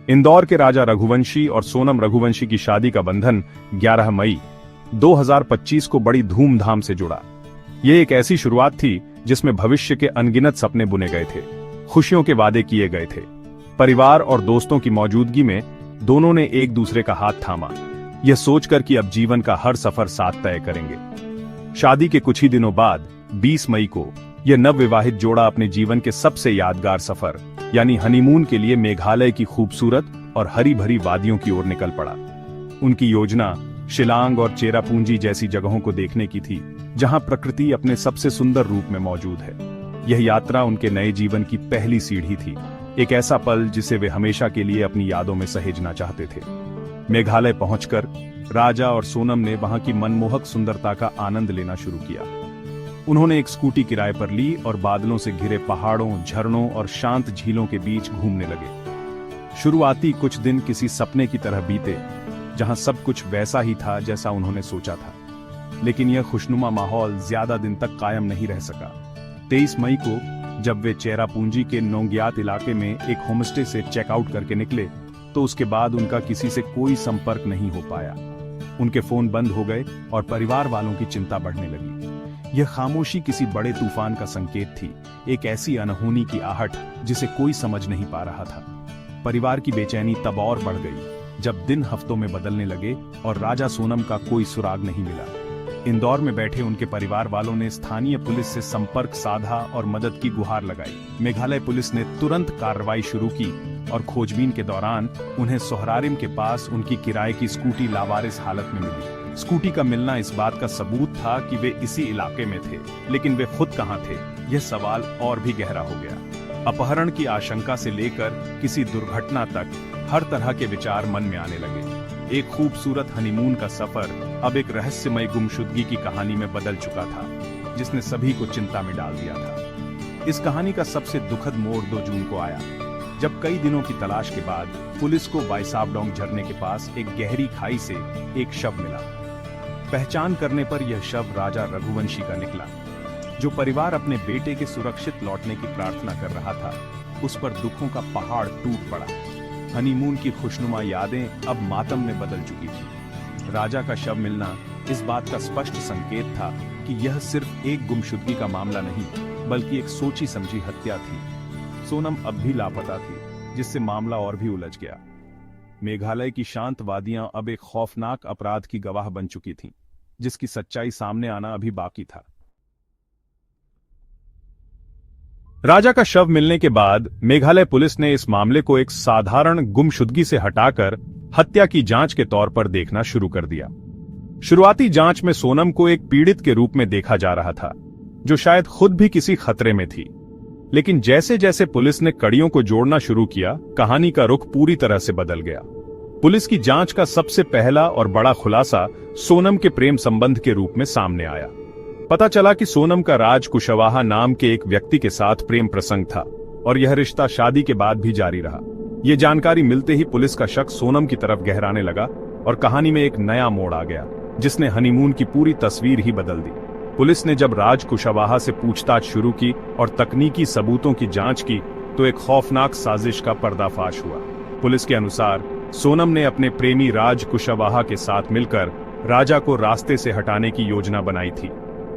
इंदौर के राजा रघुवंशी और सोनम रघुवंशी की शादी का बंधन 11 मई 2025 को बड़ी धूमधाम से जुड़ा। यह एक ऐसी शुरुआत थी जिसमें भविष्य के अनगिनत सपने बुने गए थे, खुशियों के वादे किए गए थे। परिवार और दोस्तों की मौजूदगी में दोनों ने एक दूसरे का हाथ थामा, यह सोचकर कि अब जीवन का हर सफर साथ तय करेंगे। शादी के कुछ ही दिनों बाद 20 मई को यह नवविवाहित जोड़ा अपने जीवन के सबसे यादगार सफर यानी हनीमून के लिए मेघालय की खूबसूरत और हरी भरी वादियों की ओर निकल पड़ा। उनकी योजना शिलांग और चेरापूंजी जैसी जगहों को देखने की थी, जहां प्रकृति अपने सबसे सुंदर रूप में मौजूद है। यह यात्रा उनके नए जीवन की पहली सीढ़ी थी, एक ऐसा पल जिसे वे हमेशा के लिए अपनी यादों में सहेजना चाहते थे। मेघालय पहुंचकर राजा और सोनम ने वहां की मनमोहक सुंदरता का आनंद लेना शुरू किया। उन्होंने एक स्कूटी किराए पर ली और बादलों से घिरे पहाड़ों, झरनों और शांत झीलों के बीच घूमने लगे। शुरुआती कुछ दिन किसी सपने की तरह बीते, जहां सब कुछ वैसा ही था जैसा उन्होंने सोचा था। लेकिन यह खुशनुमा माहौल ज्यादा दिन तक कायम नहीं रह सका। 23 मई को जब वे चेरापूंजी के नोंगियात इलाके में एक होमस्टे से चेकआउट करके निकले, तो उसके बाद उनका किसी से कोई संपर्क नहीं हो पाया। उनके फोन बंद हो गए और परिवार वालों की चिंता बढ़ने लगी। यह खामोशी किसी बड़े तूफान का संकेत थी, एक ऐसी अनहोनी की आहट जिसे कोई समझ नहीं पा रहा था। परिवार की बेचैनी तब और बढ़ गई जब दिन हफ्तों में बदलने लगे और राजा सोनम का कोई सुराग नहीं मिला। इंदौर में बैठे उनके परिवार वालों ने स्थानीय पुलिस से संपर्क साधा और मदद की गुहार लगाई। मेघालय पुलिस ने तुरंत कार्रवाई शुरू की और खोजबीन के दौरान उन्हें सोहरारिम के पास उनकी किराए की स्कूटी लावारिस हालत में मिली। स्कूटी का मिलना इस बात का सबूत था कि वे इसी इलाके में थे, लेकिन वे खुद कहां थे, यह सवाल और भी गहरा हो गया। अपहरण की आशंका से लेकर किसी दुर्घटना तक हर तरह के विचार मन में आने लगे। एक खूबसूरत हनीमून का सफर अब एक रहस्यमय गुमशुदगी की कहानी में बदल चुका था, जिसने सभी को चिंता में डाल दिया था। इस कहानी का सबसे दुखद मोड़ 2 जून को आया, जब कई दिनों की तलाश के बाद पुलिस को बाइसाबडोंग झरने के पास एक गहरी खाई से एक शव मिला। पहचान करने पर यह शव राजा रघुवंशी का निकला। जो परिवार अपने बेटे के सुरक्षित लौटने की प्रार्थना कर रहा था, उस पर दुखों का पहाड़ टूट पड़ा। हनीमून की खुशनुमा यादें अब मातम में बदल चुकी थी। राजा का शव मिलना इस बात का स्पष्ट संकेत था कि यह सिर्फ एक गुमशुदगी का मामला नहीं, बल्कि एक सोची समझी हत्या थी। सोनम अब भी लापता थी, जिससे मामला और भी उलझ गया। मेघालय की शांत वादियां अब एक खौफनाक अपराध की गवाह बन चुकी थीं, जिसकी सच्चाई सामने आना अभी बाकी था। राजा का शव मिलने के बाद मेघालय पुलिस ने इस मामले को एक साधारण गुमशुदगी से हटाकर हत्या की जांच के तौर पर देखना शुरू कर दिया। शुरुआती जांच में सोनम को एक पीड़ित के रूप में देखा जा रहा था, जो शायद खुद भी किसी खतरे में थी। लेकिन जैसे जैसे पुलिस ने कड़ियों को जोड़ना शुरू किया, कहानी का रुख पूरी तरह से बदल गया। पुलिस की जांच का सबसे पहला और बड़ा खुलासा सोनम के प्रेम संबंध के रूप में सामने आया। पता चला कि सोनम का राज कुशवाहा नाम के एक व्यक्ति के साथ प्रेम प्रसंग था और यह रिश्ता शादी के बाद भी जारी रहा। यह जानकारी मिलते ही पुलिस का शक सोनम की तरफ गहराने लगा और कहानी में एक नया मोड़ आ गया, जिसने हनीमून की पूरी तस्वीर ही बदल दी। पुलिस ने जब राज कुशवाहा से पूछताछ शुरू की और तकनीकी सबूतों की जांच की, तो एक खौफनाक साजिश का पर्दाफाश हुआ। पुलिस के अनुसार सोनम ने अपने प्रेमी राज कुशवाहा के साथ मिलकर राजा को रास्ते से हटाने की योजना बनाई थी।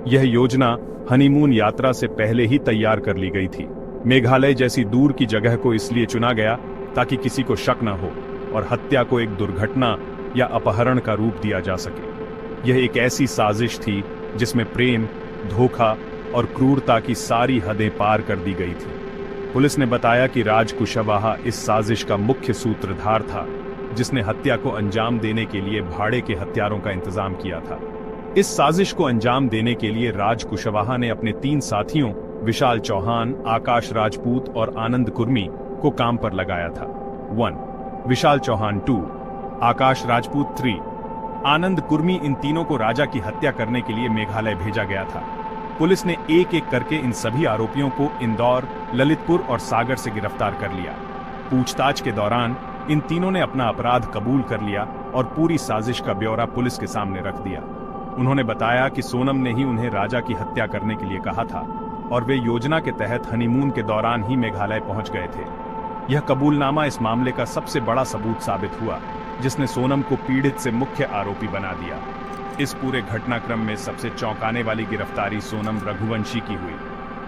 यह योजना हनीमून यात्रा से पहले ही तैयार कर ली गई थी। मेघालय जैसी दूर की जगह को इसलिए चुना गया ताकि किसी को शक न हो और हत्या को एक दुर्घटना या अपहरण का रूप दिया जा सके। यह एक ऐसी साजिश थी जिसमें प्रेम, धोखा और क्रूरता की सारी हदें पार कर दी गई थी। पुलिस ने बताया कि राज कुशवाहा इस साजिश का मुख्य सूत्रधार था, जिसने हत्या को अंजाम देने के लिए भाड़े के हथियारों का इंतजाम किया था। इस साजिश को अंजाम देने के लिए राज कुशवाहा ने अपने 3 साथियों विशाल चौहान, आकाश राजपूत और आनंद कुर्मी को काम पर लगाया था। 1 विशाल चौहान, 2 आकाश राजपूत, 3 आनंद कुर्मी। इन तीनों को राजा की हत्या करने के लिए मेघालय भेजा गया था। पुलिस ने एक एक करके इन सभी आरोपियों को इंदौर, ललितपुर और सागर से गिरफ्तार कर लिया। पूछताछ के दौरान इन तीनों ने अपना अपराध कबूल कर लिया और पूरी साजिश का ब्यौरा पुलिस के सामने रख दिया। उन्होंने बताया कि सोनम ने ही उन्हें राजा की हत्या करने के लिए कहा था और वे योजना के तहत हनीमून के दौरान ही मेघालय पहुंच गए थे। यह कबूलनामा इस मामले का सबसे बड़ा सबूत साबित हुआ, जिसने सोनम को पीड़ित से मुख्य आरोपी बना दिया। इस पूरे घटनाक्रम में सबसे चौंकाने वाली गिरफ्तारी सोनम रघुवंशी की हुई।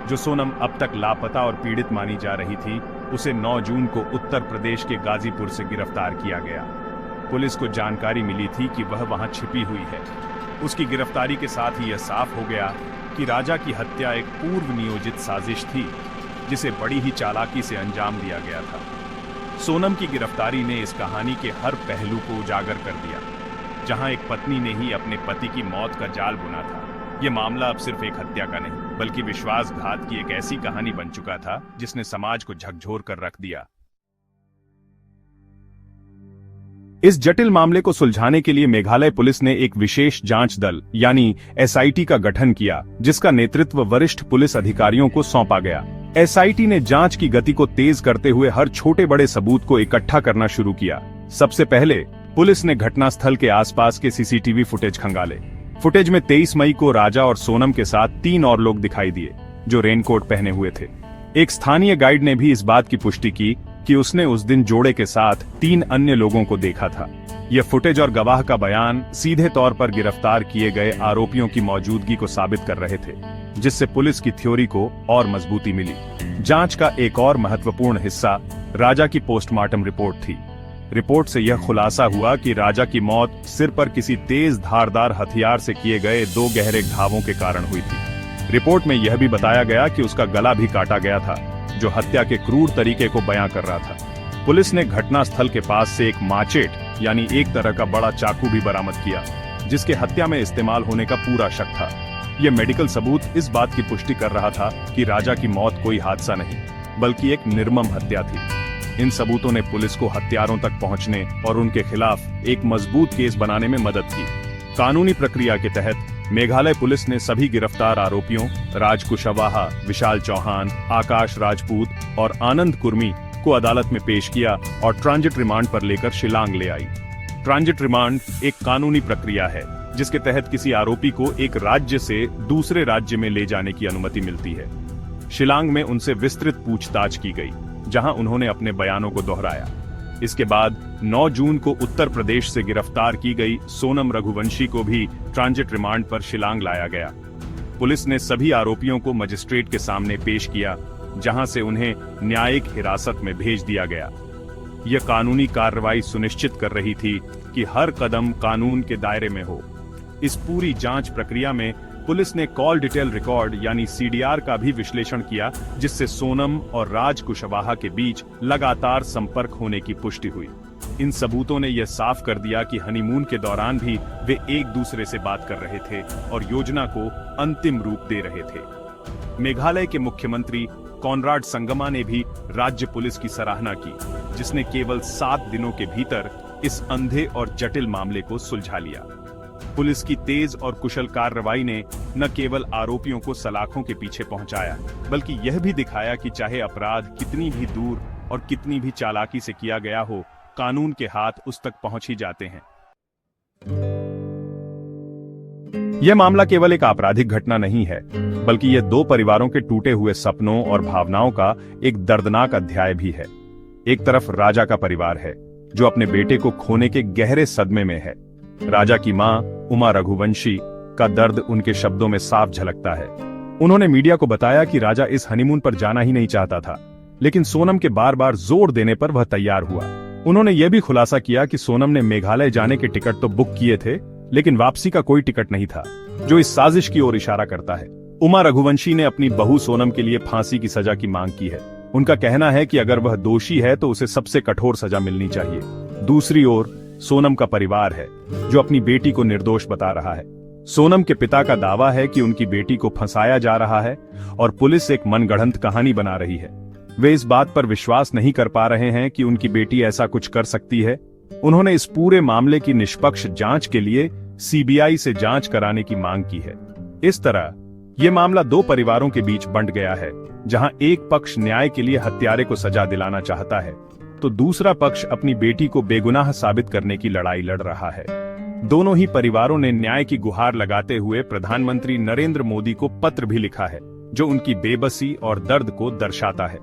जो सोनम अब तक लापता और पीड़ित मानी जा रही थी, उसे 9 जून को उत्तर प्रदेश के गाजीपुर से गिरफ्तार किया गया। पुलिस को जानकारी मिली थी कि वह वहां छिपी हुई है। उसकी गिरफ्तारी के साथ ही यह साफ हो गया कि राजा की हत्या एक पूर्व नियोजित साजिश थी, जिसे बड़ी ही चालाकी से अंजाम दिया गया था। सोनम की गिरफ्तारी ने इस कहानी के हर पहलू को उजागर कर दिया। जहां एक पत्नी ने ही अपने पति की मौत का जाल बुना था, यह मामला अब सिर्फ एक हत्या का नहीं, बल्कि विश्वासघात की एक ऐसी कहानी बन चुका था जिसने समाज को झकझोर कर रख दिया। इस जटिल मामले को सुलझाने के लिए मेघालय पुलिस ने एक विशेष जांच दल यानी एसआईटी का गठन किया, जिसका नेतृत्व वरिष्ठ पुलिस अधिकारियों को सौंपा गया। एसआईटी ने जांच की गति को तेज करते हुए हर छोटे बड़े सबूत को इकट्ठा करना शुरू किया। सबसे पहले पुलिस ने घटनास्थल के आसपास के सीसीटीवी फुटेज खंगाले। फुटेज में 23 मई को राजा और सोनम के साथ 3 और लोग दिखाई दिए, जो रेनकोट पहने हुए थे। एक स्थानीय गाइड ने भी इस बात की पुष्टि की कि उसने उस दिन जोड़े के साथ 3 अन्य लोगों को देखा था। यह फुटेज और गवाह का बयान सीधे तौर पर गिरफ्तार किए गए आरोपियों की मौजूदगी को साबित कर रहे थे, जिससे पुलिस की थ्योरी को और मजबूती मिली। जांच का एक और महत्वपूर्ण हिस्सा राजा की पोस्टमार्टम रिपोर्ट थी। रिपोर्ट से यह खुलासा हुआ कि राजा की मौत सिर पर किसी तेज धारदार हथियार से किए गए 2 गहरे घावों के कारण हुई थी। रिपोर्ट में यह भी बताया गया कि उसका गला भी काटा गया था, जो हत्या के क्रूर तरीके को बयां कर रहा था। पुलिस ने घटनास्थल के पास से एक माचेट यानी एक तरह का बड़ा चाकू भी बरामद किया, जिसके हत्या में इस्तेमाल होने का पूरा शक था। यह मेडिकल सबूत इस बात की पुष्टि कर रहा था कि राजा की मौत कोई हादसा नहीं, बल्कि एक निर्मम हत्या थी। इन सबूतों ने पुलिस को हत्यारों तक पहुंचने और उनके खिलाफ एक मजबूत केस बनाने में मदद की। कानूनी प्रक्रिया के तहत मेघालय पुलिस ने सभी गिरफ्तार आरोपियों राज कुशवाहा, विशाल चौहान, आकाश राजपूत और आनंद कुर्मी को अदालत में पेश किया और ट्रांजिट रिमांड पर लेकर शिलांग ले आई। ट्रांजिट रिमांड एक कानूनी प्रक्रिया है, जिसके तहत किसी आरोपी को एक राज्य से दूसरे राज्य में ले जाने की अनुमति मिलती है। शिलांग में उनसे विस्तृत पूछताछ की गई, जहां उन्होंने अपने बयानों को दोहराया। इसके बाद 9 जून को उत्तर प्रदेश से गिरफ्तार की गई सोनम रघुवंशी को भी ट्रांजिट रिमांड पर शिलांग लाया गया। पुलिस ने सभी आरोपियों को मजिस्ट्रेट के सामने पेश किया, जहां से उन्हें न्यायिक हिरासत में भेज दिया गया। यह कानूनी कार्रवाई सुनिश्चित कर रही थी कि हर कदम कानून के दायरे में हो। इस पूरी जांच प्रक्रिया में पुलिस ने कॉल डिटेल रिकॉर्ड यानी सीडीआर का भी विश्लेषण किया, जिससे सोनम और राज कुशवाहा के बीच लगातार संपर्क होने की पुष्टि हुई। इन सबूतों ने यह साफ कर दिया कि हनीमून के दौरान भी वे एक दूसरे से बात कर रहे थे और योजना को अंतिम रूप दे रहे थे। मेघालय के मुख्यमंत्री कॉनराड संगमा ने भी राज्य पुलिस की सराहना की, जिसने केवल 7 दिनों के भीतर इस अंधे और जटिल मामले को सुलझा लिया। पुलिस की तेज और कुशल कार्रवाई ने न केवल आरोपियों को सलाखों के पीछे पहुंचाया, बल्कि यह भी दिखाया कि चाहे अपराध कितनी भी दूर और कितनी भी चालाकी से किया गया हो, कानून के हाथ उस तक पहुंच ही जाते हैं। यह मामला केवल एक आपराधिक घटना नहीं है, बल्कि यह 2 परिवारों के टूटे हुए सपनों और भावनाओं का एक दर्दनाक अध्याय भी है। एक तरफ राजा का परिवार है, जो अपने बेटे को खोने के गहरे सदमे में है। राजा की मां उमा रघुवंशी का दर्द उनके शब्दों में साफ झलकता है। उन्होंने मीडिया को बताया कि राजा इस हनीमून पर जाना ही नहीं चाहता था, लेकिन सोनम के बार बार जोर देने पर वह तैयार हुआ। उन्होंने यह भी खुलासा किया कि सोनम ने मेघालय जाने के टिकट तो बुक किए थे, लेकिन वापसी का कोई टिकट नहीं था, जो इस साजिश की ओर इशारा करता है। उमा रघुवंशी ने अपनी बहू सोनम के लिए फांसी की सजा की मांग की है। उनका कहना है कि अगर वह दोषी है तो उसे सबसे कठोर सजा मिलनी चाहिए। दूसरी ओर सोनम का परिवार है, जो अपनी बेटी को निर्दोष बता रहा है। सोनम के पिता का दावा है कि उनकी बेटी को फंसाया जा रहा है और पुलिस एक मनगढ़ंत कहानी बना रही है। वे इस बात पर विश्वास नहीं कर पा रहे हैं कि उनकी बेटी ऐसा कुछ कर सकती है। उन्होंने इस पूरे मामले की निष्पक्ष जांच के लिए सीबीआई से जांच कराने की मांग की है। इस तरह यह मामला 2 परिवारों के बीच बंट गया है, जहां एक पक्ष न्याय के लिए हत्यारे को सजा दिलाना चाहता है, तो दूसरा पक्ष अपनी बेटी को बेगुनाह साबित करने की लड़ाई लड़ रहा है। दोनों ही परिवारों ने न्याय की गुहार लगाते हुए प्रधानमंत्री नरेंद्र मोदी को पत्र भी लिखा है, जो उनकी बेबसी और दर्द को दर्शाता है।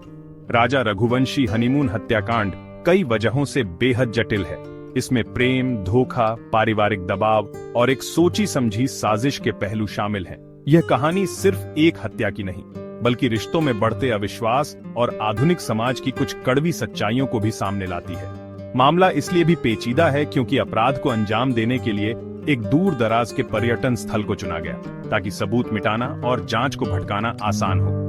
राजा रघुवंशी हनीमून हत्याकांड कई वजहों से बेहद जटिल है। इसमें प्रेम, धोखा, पारिवारिक दबाव और एक सोची समझी साजिश के पहलू शामिल हैं। यह कहानी सिर्फ एक हत्या की नहीं, बल्कि रिश्तों में बढ़ते अविश्वास और आधुनिक समाज की कुछ कड़वी सच्चाइयों को भी सामने लाती है। मामला इसलिए भी पेचीदा है क्योंकि अपराध को अंजाम देने के लिए एक दूर दराज के पर्यटन स्थल को चुना गया, ताकि सबूत मिटाना और जांच को भटकाना आसान हो।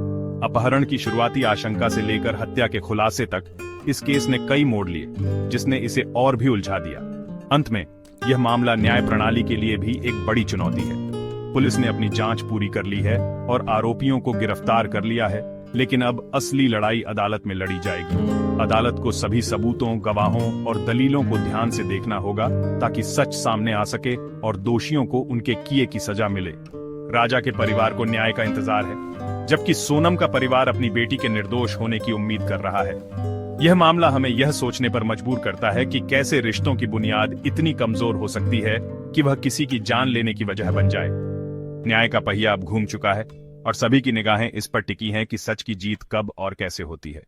अपहरण की शुरुआती आशंका से लेकर हत्या के खुलासे तक इस केस ने कई मोड़ लिए, जिसने इसे और भी उलझा दिया। अंत में यह मामला न्याय प्रणाली के लिए भी एक बड़ी चुनौती है। पुलिस ने अपनी जांच पूरी कर ली है और आरोपियों को गिरफ्तार कर लिया है, लेकिन अब असली लड़ाई अदालत में लड़ी जाएगी। अदालत को सभी सबूतों, गवाहों और दलीलों को ध्यान से देखना होगा, ताकि सच सामने आ सके और दोषियों को उनके किए की सजा मिले। राजा के परिवार को न्याय का इंतजार है, जबकि सोनम का परिवार अपनी बेटी के निर्दोष होने की उम्मीद कर रहा है। यह मामला हमें यह सोचने पर मजबूर करता है कि कैसे रिश्तों की बुनियाद इतनी कमजोर हो सकती है कि वह किसी की जान लेने की वजह बन जाए। न्याय का पहिया अब घूम चुका है और सभी की निगाहें इस पर टिकी हैं कि सच की जीत कब और कैसे होती है।